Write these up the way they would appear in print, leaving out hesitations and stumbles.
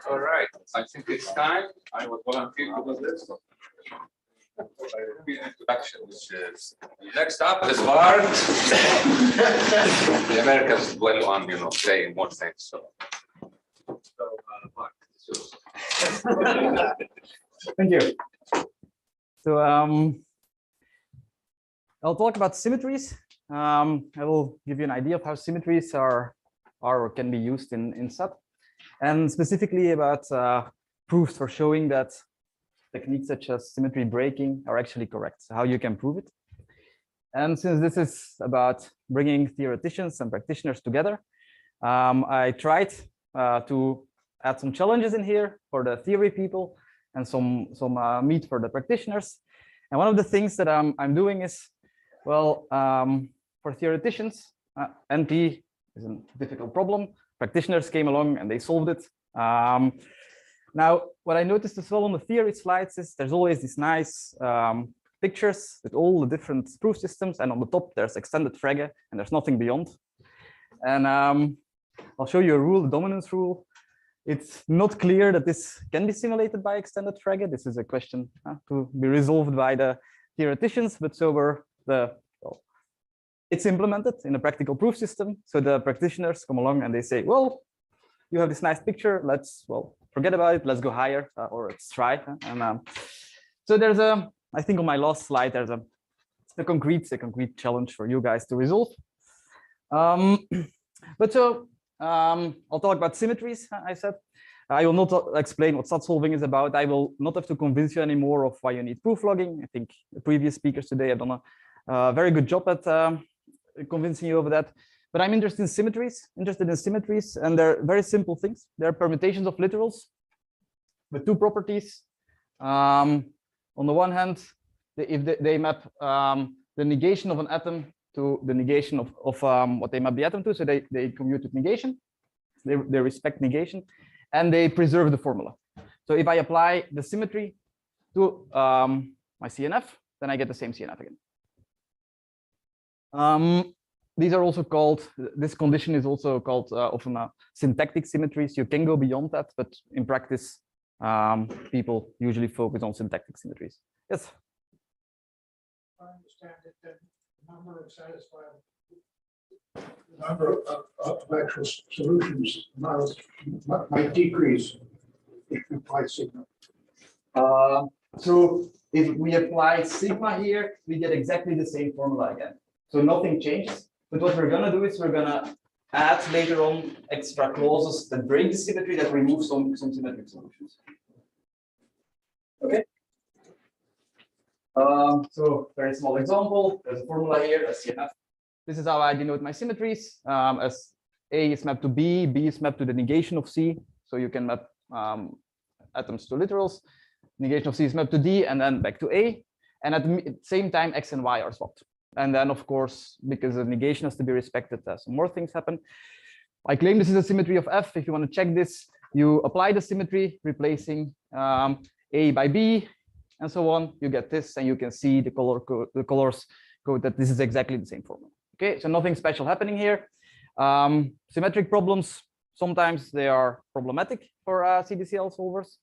All right, I think it's time. I would volunteer to do this. Introduction, which is next up is Bart. The Americans dwell on, saying more things. So Bart, it's yours. Thank you. So I'll talk about symmetries. I will give you an idea of how symmetries are or can be used in SAT, and specifically about proofs for showing that techniques such as symmetry breaking are actually correct, so how you can prove it. And since this is about bringing theoreticians and practitioners together, I tried to add some challenges in here for the theory people and some meat for the practitioners. And one of the things that I'm doing is, well, for theoreticians, NP is a difficult problem. Practitioners came along and they solved it. Now, what I noticed as well on the theory slides is there's always these nice pictures with all the different proof systems, and on the top there's extended Vrije, and there's nothing beyond. And I'll show you a rule, the dominance rule. It's not clear that this can be simulated by extended Vrije. This is a question to be resolved by the theoreticians, but so were it's implemented in a practical proof system. So the practitioners come along and they say, well, you have this nice picture. Let's, forget about it. Let's go higher, or let's try. And so there's I think on my last slide, there's a concrete challenge for you guys to resolve. But so I'll talk about symmetries. I said I will not explain what SAT solving is about. I will not have to convince you anymore of why you need proof logging. I think the previous speakers today have done a very good job at convincing you of that. But I'm interested in symmetries, and they're very simple things. They're permutations of literals with two properties. On the one hand, if they map the negation of an atom to the negation of what they map the atom to, so they commute with negation, they respect negation, and they preserve the formula. So if I apply the symmetry to my CNF, then I get the same CNF again. These are also called, this condition is also called often syntactic symmetries. You can go beyond that, but in practice, people usually focus on syntactic symmetries. Yes? I understand that the number of satisfiable, the number of actual solutions might decrease if you apply sigma. So if we apply sigma here, we get exactly the same formula again. So nothing changes. But what we're going to do is we're going to add later on extra clauses that break the symmetry, that remove some symmetric solutions. Okay. So very small example. There's a formula here, a CNF. This is how I denote my symmetries. As A is mapped to B, B is mapped to the negation of C. So you can map atoms to literals. Negation of C is mapped to D, and then back to A. And at the same time, X and Y are swapped. And then, of course, because the negation has to be respected, some more things happen. I claim this is a symmetry of F. If you want to check this, you apply the symmetry, replacing A by B, and so on. You get this, and you can see the colors code that this is exactly the same formula. Okay, so nothing special happening here. Symmetric problems, sometimes they are problematic for CDCL solvers.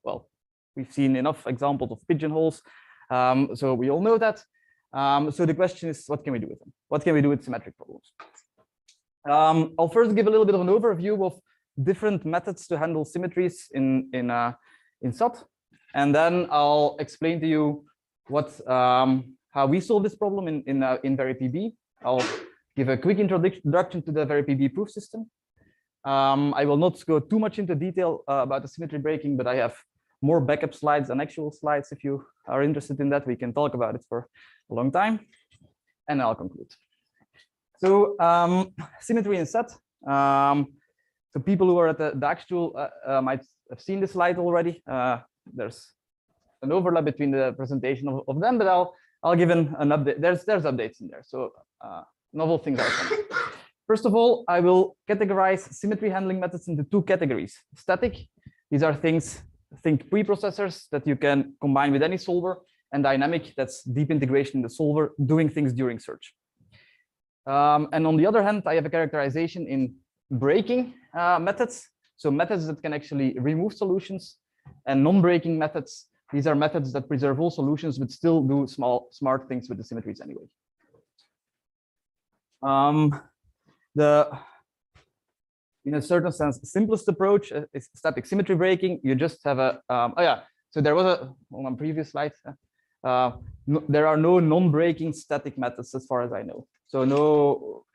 Well, we've seen enough examples of pigeonholes, so we all know that. So the question is, what can we do with them? What can we do with symmetric problems? I'll first give a little bit of an overview of different methods to handle symmetries in SAT, and then I'll explain to you what how we solve this problem in VeriPB. I'll give a quick introduction to the VeriPB proof system. I will not go too much into detail about the symmetry breaking, but I have more backup slides than actual slides. If you are interested in that, we can talk about it for a long time, and I'll conclude. So symmetry in SAT. So people who are at the actual might have seen this slide already. There's an overlap between the presentation of them, but I'll give an update. There's updates in there, so novel things are coming. First of all, I will categorize symmetry handling methods into two categories. Static, these are things, think preprocessors that you can combine with any solver, and dynamic, that's deep integration in the solver, doing things during search. And on the other hand, I have a characterization in breaking methods. So methods that can actually remove solutions, and non-breaking methods. These are methods that preserve all solutions, but still do smart things with the symmetries anyway. In a certain sense, simplest approach is static symmetry breaking. You just have a, so there was on a previous slide, there are no non-breaking static methods as far as I know. So no,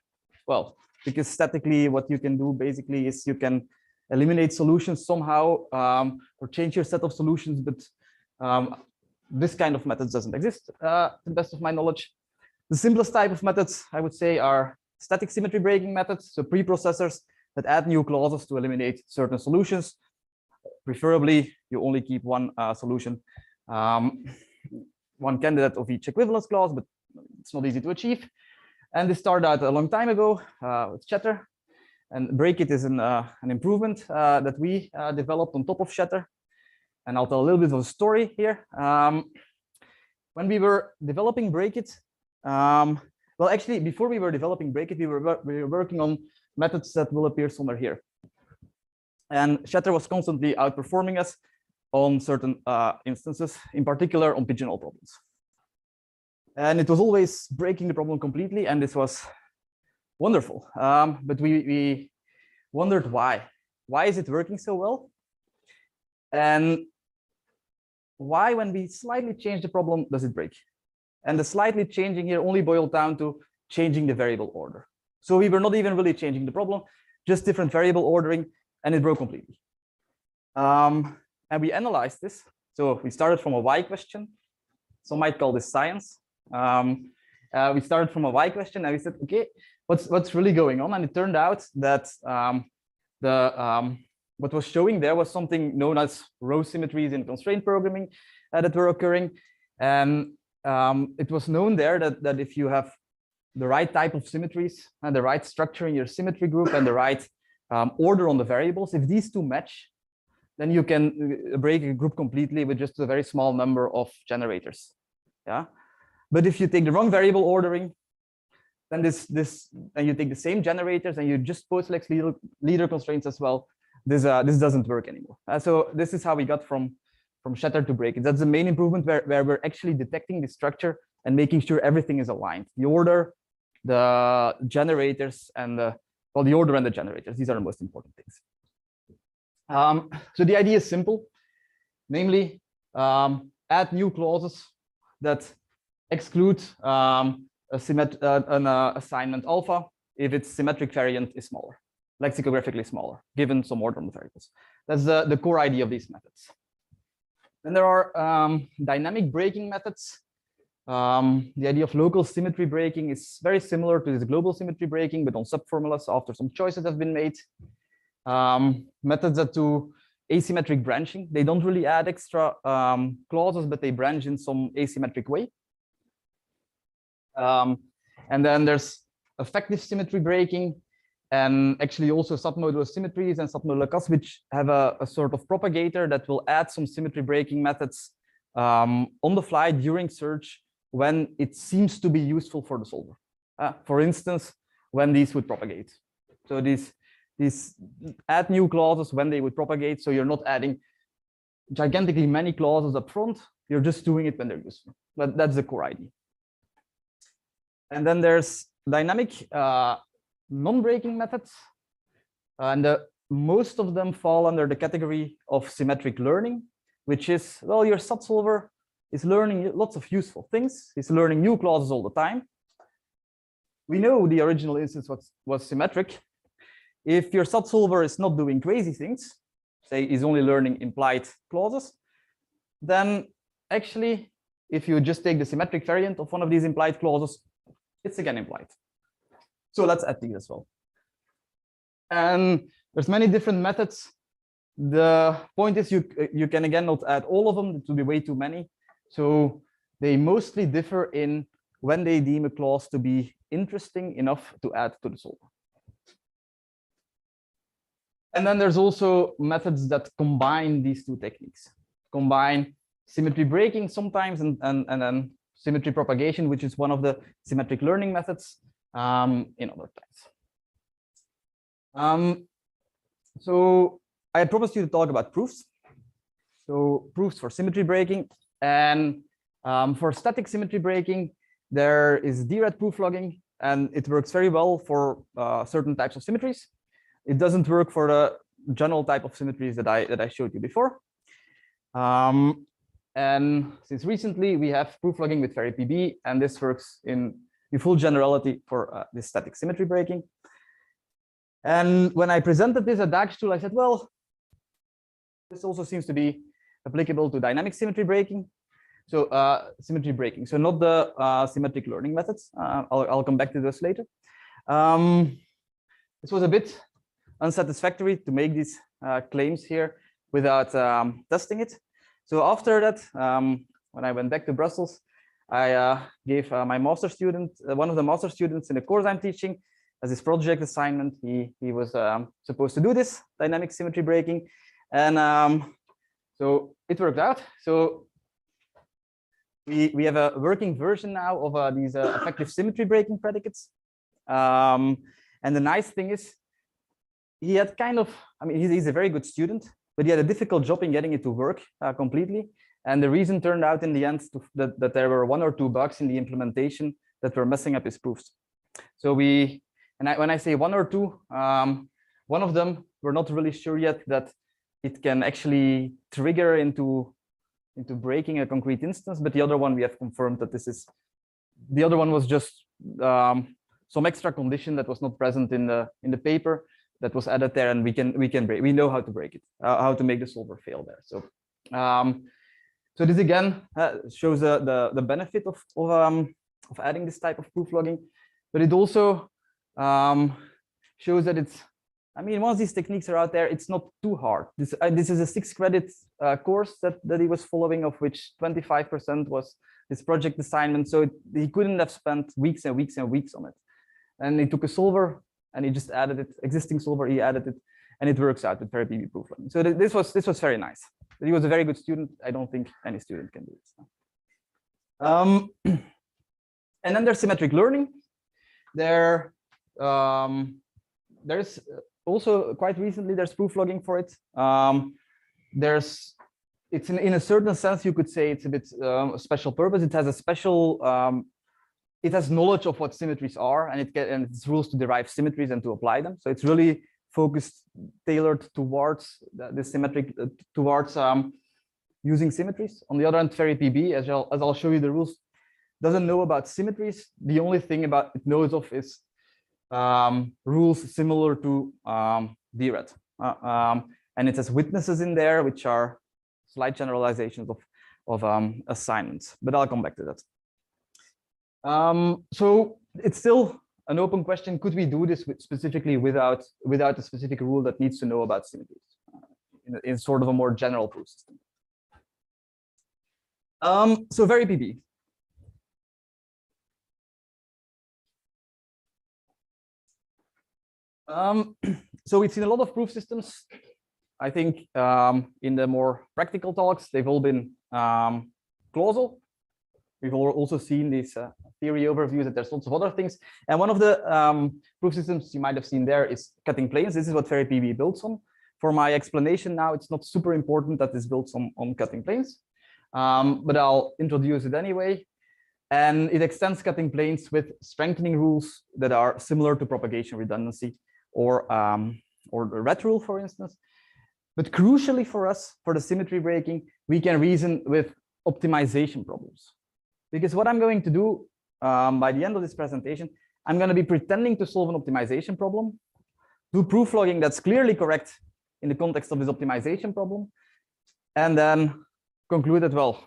well, because statically what you can do basically is you can eliminate solutions somehow or change your set of solutions, but this kind of methods doesn't exist to the best of my knowledge. The simplest type of methods I would say are static symmetry breaking methods, so preprocessors that add new clauses to eliminate certain solutions. Preferably, you only keep one solution, one candidate of each equivalence clause, but it's not easy to achieve. And this started out a long time ago with Shatter. And Break It is an improvement that we developed on top of Shatter. And I'll tell a little bit of a story here. When we were developing Break It, well, actually, before we were developing Break It, we were working on methods that will appear somewhere here. And Shatter was constantly outperforming us on certain instances, in particular on pigeonhole problems. And it was always breaking the problem completely, and this was wonderful. But we wondered why. Why is it working so well? And why, when we slightly change the problem, does it break? And the slightly changing here only boiled down to changing the variable order. So we were not even really changing the problem, just different variable ordering, and it broke completely. And we analyzed this. So we started from a why question. Some might call this science. We started from a why question, and we said, okay, what's really going on? And it turned out that what was showing there was something known as row symmetries in constraint programming that were occurring. And it was known there that if you have the right type of symmetries and the right structure in your symmetry group and the right order on the variables, if these two match, then you can break a group completely with just a very small number of generators. Yeah. But if you take the wrong variable ordering, then and you take the same generators and you just post-select leader constraints as well, this doesn't work anymore. So this is how we got from Shatter to Break It. That's the main improvement where we're actually detecting the structure and making sure everything is aligned. The order, the generators, and the order and the generators. These are the most important things. So the idea is simple, namely add new clauses that exclude an assignment alpha if its symmetric variant is smaller, lexicographically smaller, given some order on the variables. That's the core idea of these methods. Then there are dynamic breaking methods. The idea of local symmetry breaking is very similar to this global symmetry breaking, but on subformulas after some choices have been made. Methods that do asymmetric branching. They don't really add extra clauses, but they branch in some asymmetric way. And then there's effective symmetry breaking, and actually also submodular symmetries and submodular cuts, which have a sort of propagator that will add some symmetry breaking methods on the fly during search when it seems to be useful for the solver. For instance, when these would propagate. So these add new clauses when they would propagate. So you're not adding gigantically many clauses up front. You're just doing it when they're useful. But that's the core idea. And then there's dynamic non-breaking methods. And most of them fall under the category of symmetric learning, which is, well, your SAT solver is learning lots of useful things. It's learning new clauses all the time. We know the original instance was symmetric. If your SAT solver is not doing crazy things, say is only learning implied clauses, then actually, if you just take the symmetric variant of one of these implied clauses, it's again implied. So let's add these as well. And there's many different methods. The point is you can again not add all of them. It would be way too many. So they mostly differ in when they deem a clause to be interesting enough to add to the solver. And then there's also methods that combine these two techniques. Combine symmetry breaking sometimes and then symmetry propagation, which is one of the symmetric learning methods in other times. So I had promised you to talk about proofs. So proofs for symmetry breaking, and for static symmetry breaking, there is DRED proof logging, and it works very well for certain types of symmetries. It doesn't work for the general type of symmetries that I showed you before. And since recently we have proof logging with VeriPB, and this works in full generality for this static symmetry breaking. And when I presented this at DAX tool, I said, well, this also seems to be applicable to dynamic symmetry breaking. So symmetry breaking, so not the symmetric learning methods. I'll come back to this later. This was a bit unsatisfactory to make these claims here without testing it. So after that, when I went back to Brussels, I gave my master student, one of the master students in the course I'm teaching, as his project assignment. He was supposed to do this dynamic symmetry breaking, and so it worked out. So we have a working version now of these effective symmetry breaking predicates. And the nice thing is, he had kind of, I mean, he's a very good student, but he had a difficult job in getting it to work completely. And the reason turned out in the end that there were 1 or 2 bugs in the implementation that were messing up his proofs. So when I say 1 or 2, one of them, we're not really sure yet that it can actually trigger into breaking a concrete instance, but the other one we have confirmed that this is, the other one was just some extra condition that was not present in the paper that was added there, and we can break. We know how to break it, how to make the solver fail there. So so this again shows the benefit of adding this type of proof logging, but it also shows that it's, I mean, once these techniques are out there, it's not too hard. This is a 6-credit course that he was following, of which 25% was his project assignment. So he couldn't have spent weeks and weeks and weeks on it. And he took a solver and he just added it, existing solver, he added it, and it works out with VeriPB proof logging. So this was very nice. He was a very good student. I don't think any student can do this. And then there's symmetric learning. There's also quite recently there's proof logging for it. It's in a certain sense you could say it's a bit special purpose. It has a special it has knowledge of what symmetries are, and it's rules to derive symmetries and to apply them. So it's really focused, tailored towards the symmetric, towards using symmetries. On the other hand, VeriPB, as I'll show you the rules, doesn't know about symmetries. The only thing about it knows of is rules similar to DRED. And it has witnesses in there, which are slight generalizations of assignments, but I'll come back to that. So it's still an open question. Could we do this specifically without a specific rule that needs to know about symmetries in sort of a more general proof system? So VeriPB. So we've seen a lot of proof systems. I think in the more practical talks, they've all been clausal. We've also seen this theory overview that there's lots of other things. And one of the proof systems you might have seen there is cutting planes. This is what VeriPB builds on. For my explanation now, it's not super important that this builds on cutting planes, but I'll introduce it anyway. And it extends cutting planes with strengthening rules that are similar to propagation redundancy or the red rule, for instance. But crucially for us, for the symmetry breaking, we can reason with optimization problems. Because what I'm going to do by the end of this presentation, I'm going to be pretending to solve an optimization problem, do proof logging that's clearly correct in the context of this optimization problem, and then conclude that, well,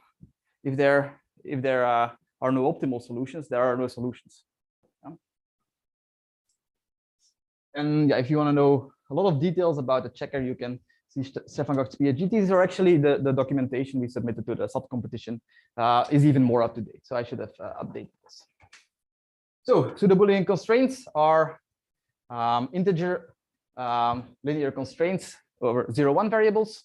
if there are no optimal solutions, there are no solutions. Yeah. And yeah, if you want to know a lot of details about the checker, you can see Stefan Gocht's PhD. These are actually the documentation we submitted to the SAT competition is even more up to date. So I should have updated this. So the Boolean constraints are integer linear constraints over 0, 1 variables.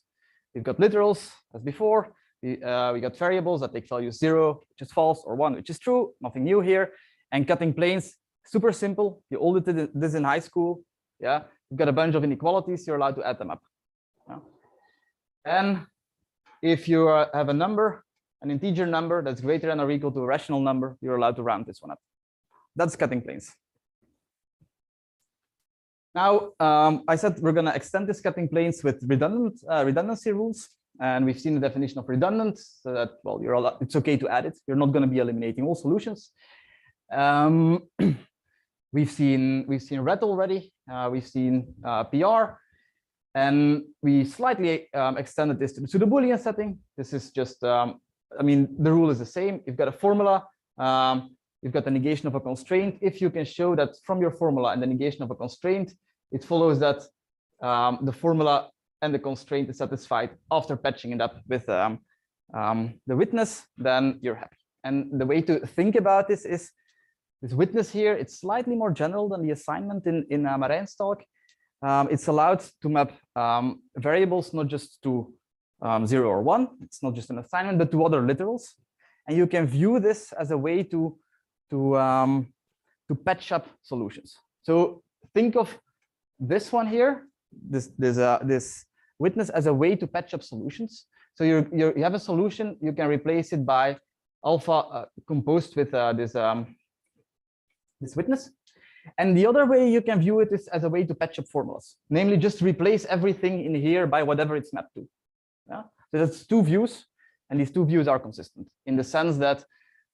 We've got literals as before. We got variables that take value 0, which is false, or 1, which is true. Nothing new here. And cutting planes, super simple. You all did this in high school. Yeah, you've got a bunch of inequalities. You're allowed to add them up. Yeah. And if you have a number, an integer number that's greater than or equal to a rational number, you're allowed to round this one up. That's cutting planes. Now, I said we're going to extend this cutting planes with redundancy rules. And we've seen the definition of redundant, so that, well, it's okay to add it. You're not going to be eliminating all solutions. We've seen red already. We've seen PR. And we slightly extended this to the pseudo-Boolean setting. This is just, I mean, the rule is the same. You've got a formula. You've got the negation of a constraint. If you can show that from your formula and the negation of a constraint, it follows that the formula and the constraint is satisfied after patching it up with the witness, then you're happy. And the way to think about this is this witness here. It's slightly more general than the assignment in Marijn's talk. It's allowed to map variables not just to 0 or 1. It's not just an assignment, but to other literals. And you can view this as a way to patch up solutions. So think of this one here, this witness, as a way to patch up solutions. So you have a solution, you can replace it by alpha composed with this witness. And the other way you can view it is as a way to patch up formulas, namely just replace everything in here by whatever it's mapped to. Yeah? So that's two views, and these two views are consistent in the sense that,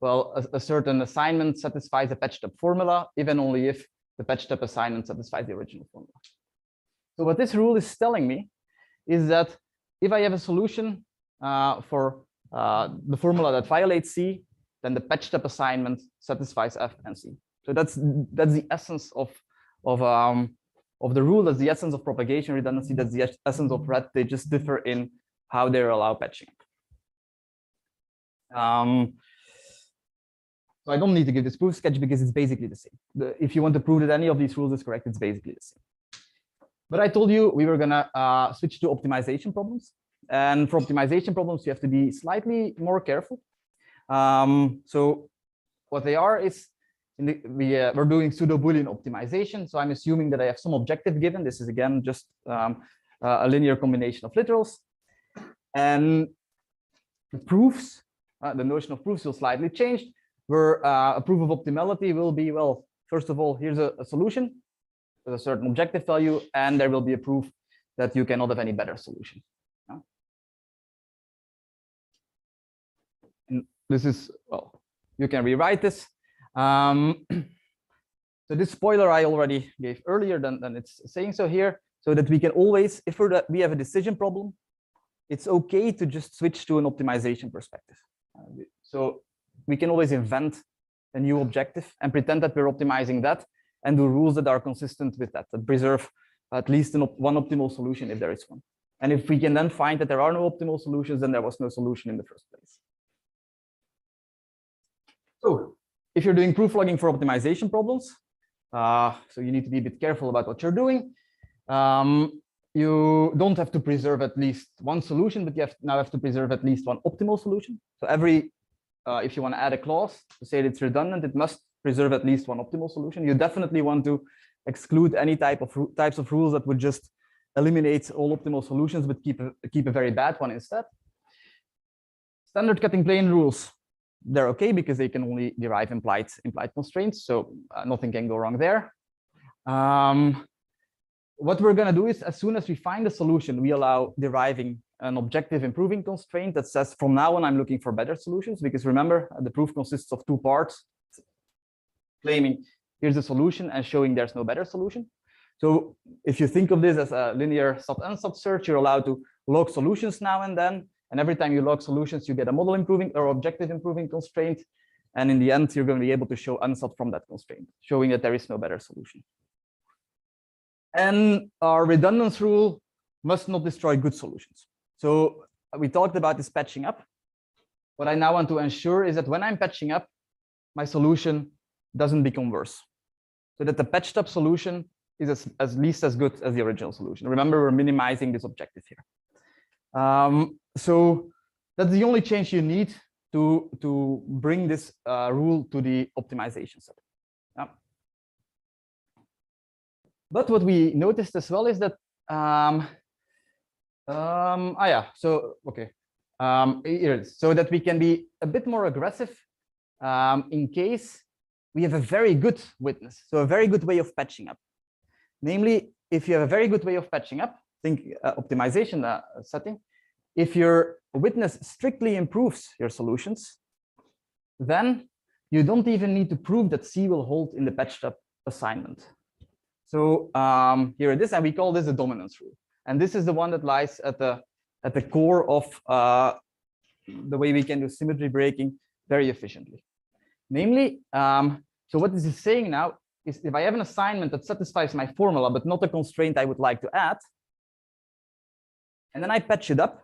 well, a certain assignment satisfies a patched up formula, even only if the patched up assignment satisfies the original formula. So what this rule is telling me is that if I have a solution for the formula that violates C, then the patched up assignment satisfies F and C. So that's the essence of the rule. That's the essence of propagation redundancy. That's the essence of red. They just differ in how they allow patching. So I don't need to give this proof sketch because it's basically the same. If you want to prove that any of these rules is correct, it's basically the same. But I told you we were gonna switch to optimization problems. And for optimization problems, you have to be slightly more careful. So what they are is, we're doing pseudo-Boolean optimization. So I'm assuming that I have some objective given. This is, again, just a linear combination of literals. And the proofs, the notion of proofs will slightly change, where a proof of optimality will be, well, first of all, here's a solution with a certain objective value, and there will be a proof that you cannot have any better solution. And this is, well, you can rewrite this. So this spoiler I already gave earlier than it's saying so here, so that we can always, if we have a decision problem, it's okay to just switch to an optimization perspective. So we can always invent a new objective and pretend that we're optimizing that and do rules that are consistent with that preserve at least one optimal solution if there is one. And if we can then find that there are no optimal solutions, then there was no solution in the first place. So if you're doing proof logging for optimization problems, so you need to be a bit careful about what you're doing. You don't have to preserve at least one solution, but you now have to preserve at least one optimal solution. So if you want to add a clause to say that it's redundant, it must preserve at least one optimal solution. You definitely want to exclude any types of rules that would just eliminate all optimal solutions, but keep a very bad one instead. Standard cutting plane rules, they're okay because they can only derive implied constraints, so nothing can go wrong there. What we're going to do is, as soon as we find a solution, we allow deriving an objective improving constraint that says, from now on, I'm looking for better solutions. Because remember, the proof consists of two parts, claiming here's a solution and showing there's no better solution. So if you think of this as a linear sub-unsub search, you're allowed to log solutions now and then. And every time you log solutions, you get a model improving or objective improving constraint. And in the end, you're going to be able to show unsub from that constraint, showing that there is no better solution. And our redundance rule must not destroy good solutions. So we talked about this patching up. What I now want to ensure is that when I'm patching up, my solution doesn't become worse. So that the patched up solution is at least as good as the original solution. Remember, we're minimizing this objective here. So that's the only change you need to bring this rule to the optimization set. But what we noticed as well is that Yeah, so, okay. Here it is. So that we can be a bit more aggressive in case we have a very good witness, so a very good way of patching up. Namely, if you have a very good way of patching up, think optimization setting, if your witness strictly improves your solutions, then you don't even need to prove that C will hold in the patched up assignment. So here it is, and we call this a dominance rule. And this is the one that lies at the core of the way we can do symmetry breaking very efficiently. Namely, so what this is saying now is if I have an assignment that satisfies my formula, but not a constraint I would like to add, and then I patch it up,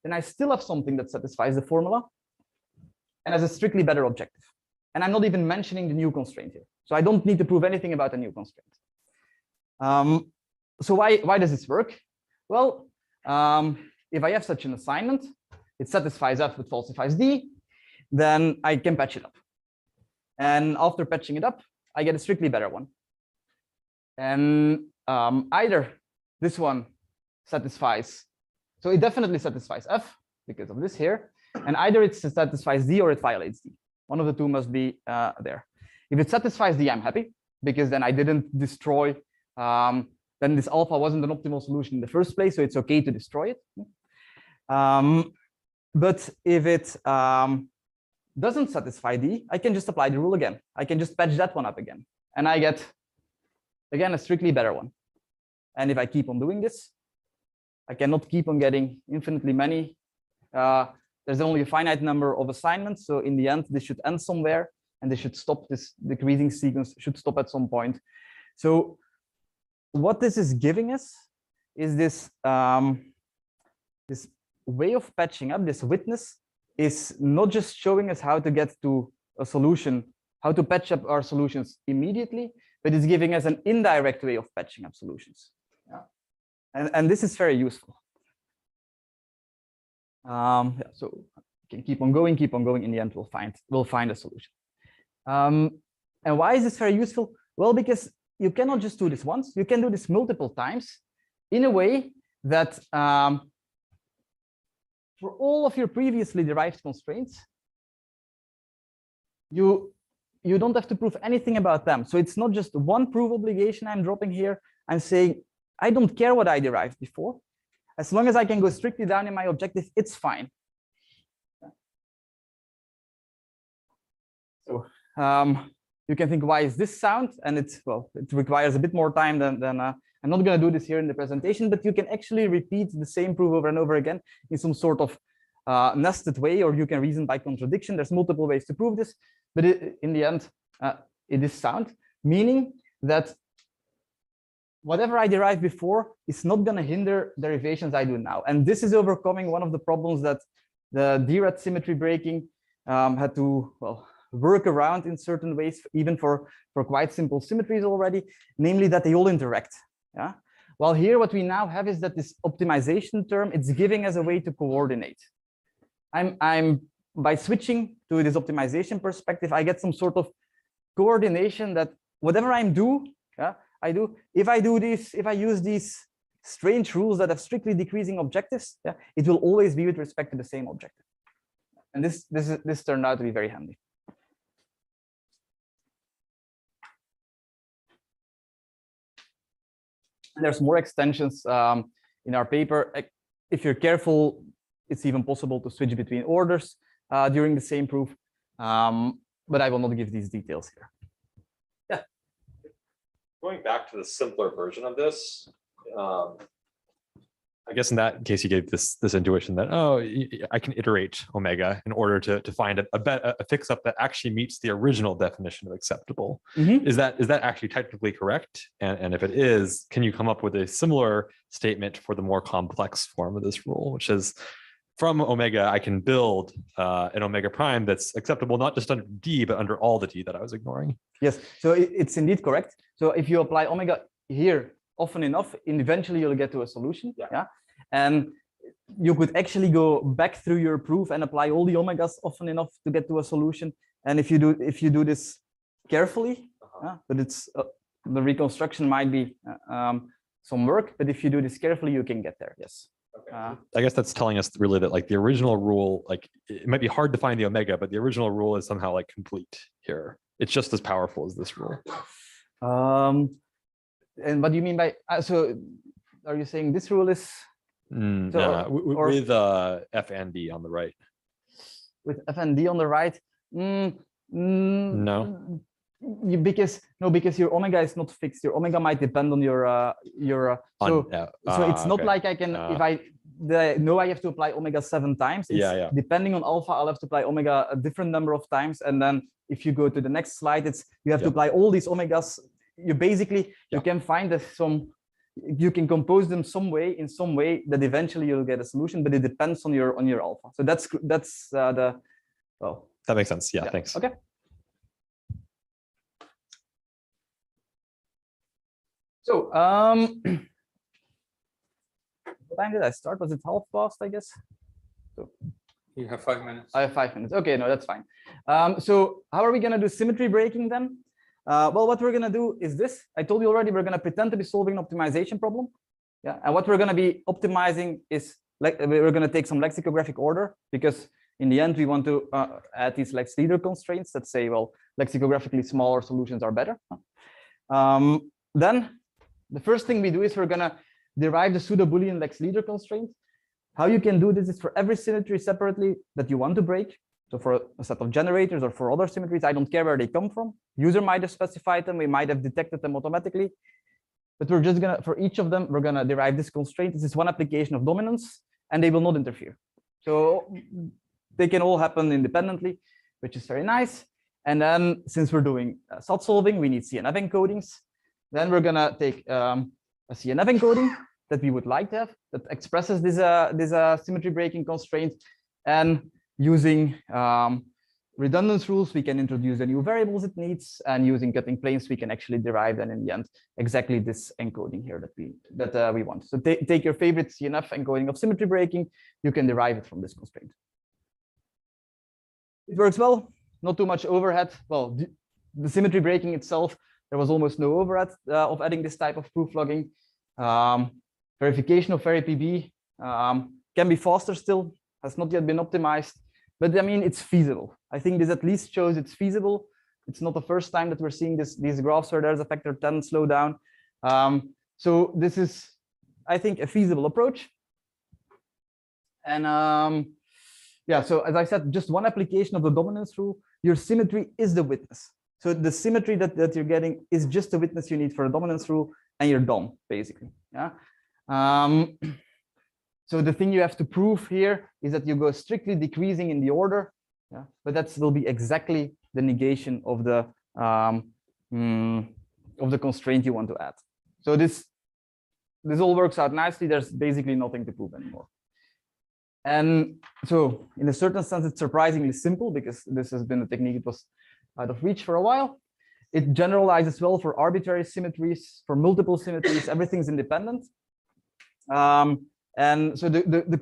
then I still have something that satisfies the formula and has a strictly better objective. And I'm not even mentioning the new constraint here. So I don't need to prove anything about a new constraint. So why does this work? Well, if I have such an assignment, it satisfies F but falsifies D, then I can patch it up. And after patching it up, I get a strictly better one. And either this one satisfies, so it definitely satisfies F because of this here, and either it satisfies D or it violates D. One of the two must be there. If it satisfies D, I'm happy because then I didn't destroy, then this alpha wasn't an optimal solution in the first place, so it's okay to destroy it. But if it doesn't satisfy D, I can just apply the rule again. I can just patch that one up again. And I get, again, a strictly better one. And if I keep on doing this, I cannot keep on getting infinitely many. There's only a finite number of assignments. So in the end, this should end somewhere. And this should stop, this decreasing sequence should stop at some point. So what this is giving us is this, this way of patching up, this witness, is not just showing us how to get to a solution, how to patch up our solutions immediately, but it's giving us an indirect way of patching up solutions. Yeah. And this is very useful. Yeah, so we can keep on going. In the end, we'll find a solution. And why is this very useful? Well, because you cannot just do this once. You can do this multiple times in a way that for all of your previously derived constraints, you don't have to prove anything about them. So it's not just one proof obligation I'm dropping here. I'm saying, I don't care what I derived before. As long as I can go strictly down in my objective, it's fine. So you can think, why is this sound? And it's, well, it requires a bit more time than I'm not going to do this here in the presentation, but you can actually repeat the same proof over and over again in some sort of nested way, or you can reason by contradiction. There's multiple ways to prove this, but in the end, it is sound, meaning that whatever I derived before is not going to hinder derivations I do now. And this is overcoming one of the problems that the DRAT symmetry breaking had to, well, work around in certain ways, even for quite simple symmetries already, namely that they all interact. Yeah. Well, here what we now have is that this optimization term, it's giving us a way to coordinate. I'm by switching to this optimization perspective, I get some sort of coordination that whatever I do, if I do this, if I use these strange rules that have strictly decreasing objectives, yeah, it will always be with respect to the same objective. And this turned out to be very handy. And there's more extensions in our paper. If you're careful, it's even possible to switch between orders during the same proof. But I will not give these details here. Yeah. Going back to the simpler version of this, I guess in that case, you gave this intuition that, oh, I can iterate omega in order to find a fix-up that actually meets the original definition of acceptable. Mm-hmm. Is that actually technically correct? And if it is, can you come up with a similar statement for the more complex form of this rule, which is from omega, I can build an omega prime that's acceptable not just under D, but under all the D that I was ignoring? Yes, so it's indeed correct. So if you apply omega here often enough, eventually you'll get to a solution. Yeah. And you could actually go back through your proof and apply all the omegas often enough to get to a solution. And if you do this carefully, but it's the reconstruction might be some work, but if you do this carefully, you can get there. Yes. I guess that's telling us really that like the original rule, like it might be hard to find the omega, but the original rule is somehow like complete here. It's just as powerful as this rule. And what do you mean by so? Are you saying this rule is No, with F and D on the right? With F and D on the right? No. Because your omega is not fixed. Your omega might depend on your so it's not okay. like I can if I know I have to apply omega 7 times. It's depending on alpha, I'll have to apply omega a different number of times, and then if you go to the next slide, it's you have to apply all these omegas. You basically you can find you can compose them in some way that eventually you'll get a solution, but it depends on your alpha. So that's the well. That makes sense. Yeah. Thanks. Okay. So, what time did I start? Was it 1/2 past, I guess? So You have 5 minutes. I have 5 minutes. Okay, no, that's fine. So how are we going to do symmetry breaking then? Well, what we're going to do is this. I told you already, we're going to pretend to be solving an optimization problem. Yeah, and what we're going to be optimizing is like we're going to take some lexicographic order, because in the end we want to add these Lex leader constraints that say, well, lexicographically smaller solutions are better. Then the first thing we do is we're going to derive the pseudo-Boolean Lex leader constraint. How you can do this is for every symmetry separately that you want to break. So for a set of generators or for other symmetries, I don't care where they come from. User might have specified them, we might have detected them automatically. But we're just gonna, for each of them, we're gonna derive this constraint. This is one application of dominance, and they will not interfere. So they can all happen independently, which is very nice. And then since we're doing SAT solving, we need CNF encodings. Then we're gonna take a CNF encoding that we would like to have that expresses this symmetry breaking constraint. And using redundance rules, we can introduce the new variables it needs, and using cutting planes, we can actually derive then in the end exactly this encoding here that we want. So take your favorite CNF encoding of symmetry breaking, you can derive it from this constraint. It works well, not too much overhead. Well, the symmetry breaking itself, there was almost no overhead of adding this type of proof logging. Verification of VeriPB can be faster still, has not yet been optimized, but I mean, it's feasible. I think this at least shows it's feasible. It's not the first time that we're seeing these graphs where there's a factor 10 slowdown. So this is, I think, a feasible approach. And yeah, so as I said, just one application of the dominance rule, your symmetry is the witness. So the symmetry that you're getting is just the witness you need for a dominance rule, and you're done, basically. Yeah. So the thing you have to prove here is that you go strictly decreasing in the order, yeah, but that will be exactly the negation of the constraint you want to add. So this all works out nicely. There's basically nothing to prove anymore. And so in a certain sense, it's surprisingly simple, because this has been a technique that was out of reach for a while. It generalizes well for arbitrary symmetries, for multiple symmetries, everything's independent. And so the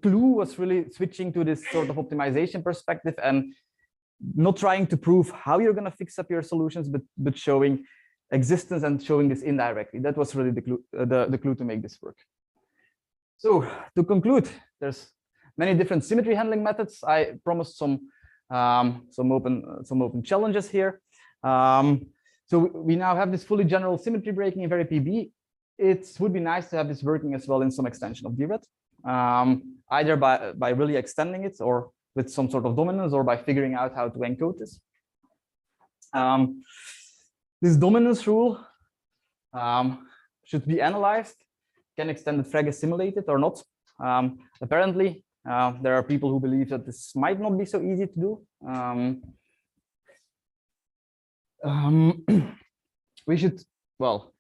clue was really switching to this sort of optimization perspective and not trying to prove how you're going to fix up your solutions, but showing existence and showing this indirectly. That was really the clue to make this work. So to conclude, there's many different symmetry handling methods. I promised some open challenges here. So we now have this fully general symmetry breaking in VeriPB. It would be nice to have this working as well in some extension of DRED, either by really extending it or with some sort of dominance, or by figuring out how to encode this. This dominance rule should be analyzed. Can extended frag simulate it or not? Apparently, there are people who believe that this might not be so easy to do. We should, well,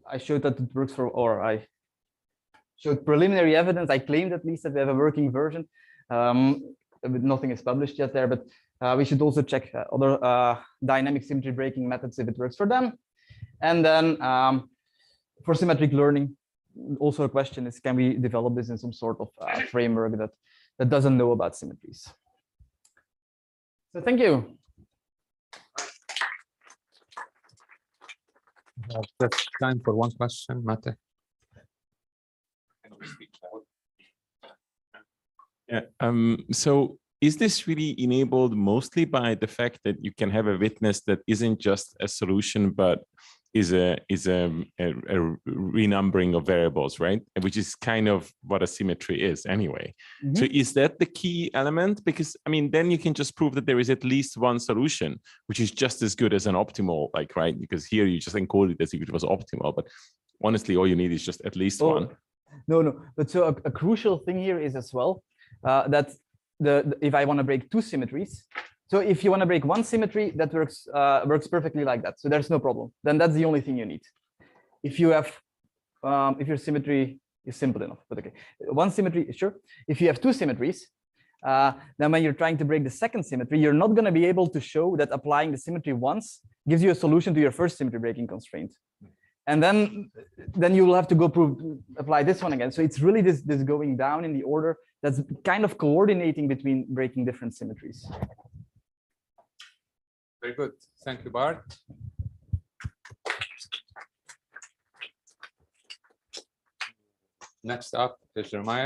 I showed that it works for, or I showed preliminary evidence. I claimed at least that we have a working version, but nothing is published yet there. But we should also check other dynamic symmetry breaking methods if it works for them. And then for symmetric learning, also a question is, can we develop this in some sort of framework that doesn't know about symmetries? So thank you. Just time for one question, Mate. So is this really enabled mostly by the fact that you can have a witness that isn't just a solution, but is a renumbering of variables, right? Which is kind of what a symmetry is anyway. Mhm. So is that the key element? Because I mean, then you can just prove that there is at least one solution, which is just as good as an optimal, like, right? Because here you just encode it as if it was optimal, but honestly, all you need is just at least one. No. But so a crucial thing here is as well that if I want to break two symmetries, so if you want to break one symmetry, that works perfectly like that. So there's no problem. Then that's the only thing you need. If you have, if your symmetry is simple enough, but okay, one symmetry, sure. If you have two symmetries, then when you're trying to break the second symmetry, you're not going to be able to show that applying the symmetry once gives you a solution to your first symmetry breaking constraint. And then you will have to go apply this one again. So it's really this going down in the order that's kind of coordinating between breaking different symmetries. Very good. Thank you, Bart. Next up is Jeremiah.